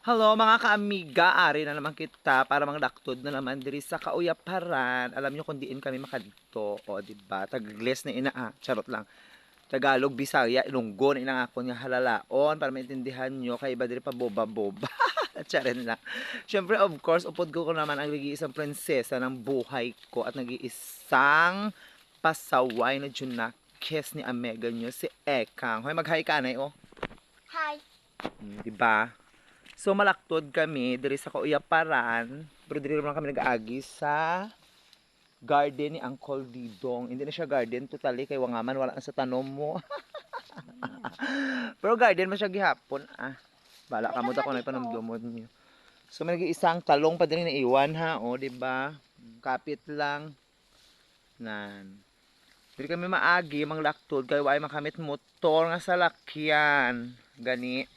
Hello mga kaamiga, ari na naman kita para manglaktod na naman diri sa Kauyaparan. Alam nyo kung diin kami makadto, o di ba? Tagles na ina charot lang. Tagalog, Bisaya, Ilonggo na inang ako niya halalaon para maintindihan nyo kay iba diri pa boba-boba. Charin lang. Siyempre, of course, upod ko naman ang nag-iisang prinsesa ng buhay ko at nag-iisang pasaway na junakes ni Amega nyo, si Ekang. Hoy, mag-hi ka na oh. Hi. Diba? So malaktod kami diri sa Kauyaparan, pero diri naman kami nag-agi sa garden ni Uncle Didong. Hindi na siya garden totally kay wangaman wala na sa tanom mo. Pero garden man siya gihapon Bala ka mo ta kung panumdumon niyo. So may isang talong pa din na iwan ha, o di ba? Kapit lang. Nan. Diri kami maagi manglaktod kay way makamit motor nga salakyan. Gani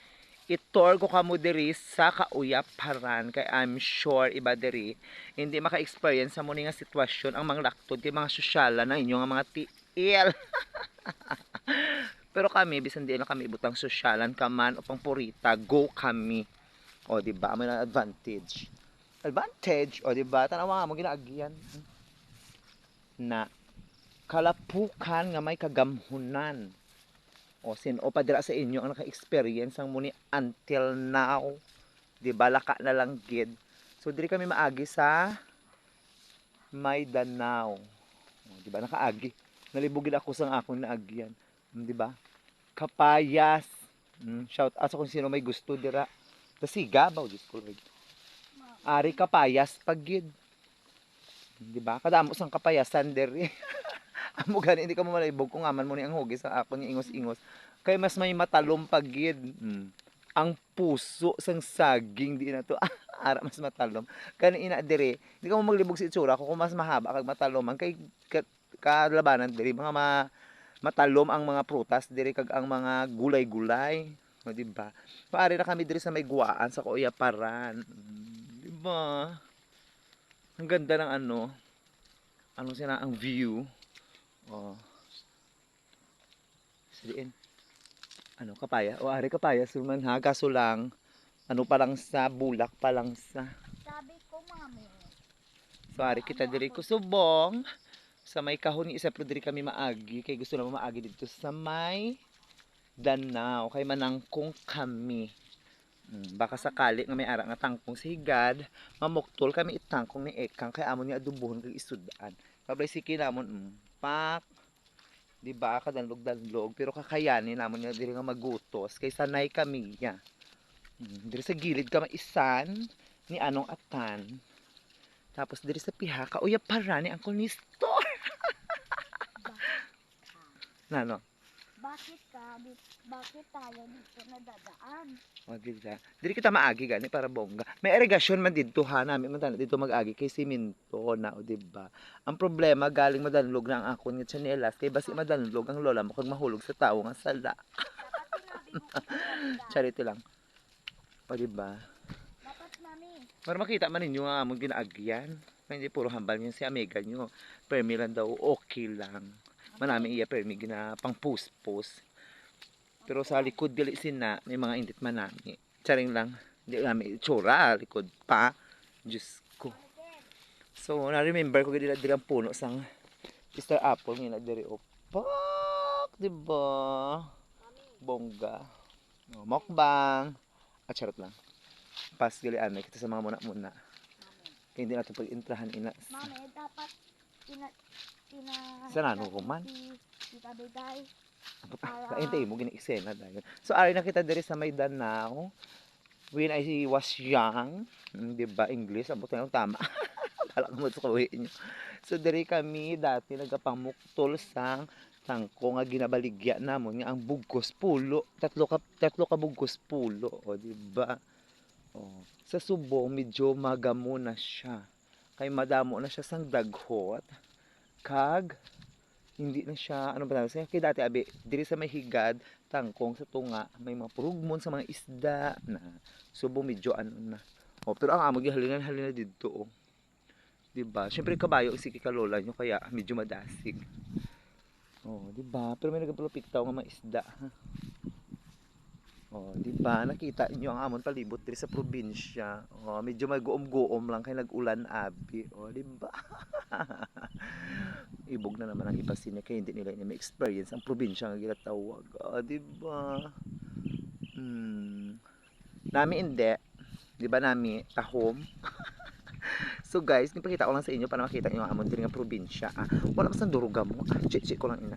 itor ko kamo diri sa Kauyaparan kay I'm sure iba diri hindi maka-experience sa muni nga sitwasyon ang mga laktod kay mga sosyala na inyo nga mga tiil. Pero kami bisan di na kami ibutang sosyalan kaman o pang purita, go kami. O di ba? May advantage. Advantage o di ba? Tanawa mo ginaagian na kalapukan nga may kagamhunan. O sino o padira sa inyo ang naka-experience ang muni until now. Di ba laka na lang gid. So diri kami maagi sa Maydanao. O, di ba nakaagi. Nalibugid ako sa akong naagyan. Di ba? Kapayas. Shout out sa kung sino may gusto dira. Tasiga ba Diyos ko. Ari kapayas pagid. Di ba? Kadamo sang kapayasan diri. Amo gani hindi ka mo malibog kung aman mo ni ang hugis sa ako ni ingos-ingos. Kay mas may matalom pagid. Ang puso sang saging di na to. Ara mas matalom. Kani ina dire, hindi ka mo maglibog sa itsura ko kung mas mahaba kag mataloman kay kalabanan diri mga matalom ang mga prutas diri kag ang mga gulay-gulay. O di ba? Paari na kami diri sa may guwaan sa Kauyaparan. Di ba? Ang ganda ng ano sina ang view. Oh. Siliin. Kapaya? O ari kapaya suman ha kaso lang pa lang sa bulak pa lang sa. Sabi ko, mami. So ari kita diri ko subong sa may kahon ni isa pero diri kami maagi kay gusto na maagi dito sa may Danao kay manangkong kami. Baka sakali nga may ara nga tangkong sa higad, mamuktol kami itangkong ni Ekang kay amo ni adubohon kag isudaan. Kabay siki namon pak. Di ba kadanlog-danlog pero kakayanin namon nga diri nga magutos kay sanay kami ya. Diri sa gilid ka maisan ni anong atan. Tapos diri sa piha Kauyaparan ni Uncle Nestor. Nano? Bakit tayo dito nadadaan? Diri kita maagi gani para bongga. May irigasyon man didto ha namin man dito mag-agi kay simento na o di ba? Ang problema galing madanlog na ang akon nga tsinelas kay basi madanlog ang lola mo kag mahulog sa tawo nga sala. Dapat sinabi mo ito. Charity lang. O di ba? Dapat, mami. Para makita man ninyo nga among ginaagyan. Hindi puro hambal niyo si Amega nyo. Permi lang daw okay lang. Manami iya permi gina pang post. Pero sa likod dili sina may mga indit manami. Charing lang. Di namin itsura likod pa. Diyos ko. So na-remember ko dili ang puno sang Easter apple nga diri opak, di ba? Bongga. Mukbang. Charot lang. Pas gali anay kita sa mga muna-muna. Kaya hindi natin pag-intrahan ina. Mami, dapat Sa nano ko man. Tita Beday. Kaintay mo gini-eksena dahil. So ari na kita diri sa Maydanao. When I was young, di ba English abot na yung tama. Bala ka mo sa kawi nyo. So diri kami dati nagapamuktol sang tangko nga ginabaligya namon nga ang bugkos pulo. Tatlo ka bugkos pulo, o di ba? Oh, sa subong medyo magamo na siya. Kay madamo na siya sang daghot. Kag hindi na siya ano ba tawag kay dati abi diri sa may higad tangkong sa tunga may mga purugmon sa mga isda na subong medyo na. Oh, pero ang amo gihalina didto oh. Di ba? Syempre kabayo sige ka lola nyo kaya medyo madasig. Oh, di ba? Pero may nagapalupik taw nga mga isda ha. Oh, di ba? Nakita niyo ang amon palibot diri sa probinsya. Oh, medyo maguom-guom lang kay nag-ulan abi. Oh, di ba? Ibog na naman ang iba sini kay hindi nila ini experience ang probinsya nga ginatawag. Ah, di ba? Hmm. Nami hindi. Di ba nami tahom? So guys, nipakita ko lang sa inyo para makita niyo ang amon diri nga probinsya. Ah, wala pa sa duruga mo. Ah, check ko lang ina.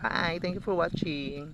Bye. Thank you for watching.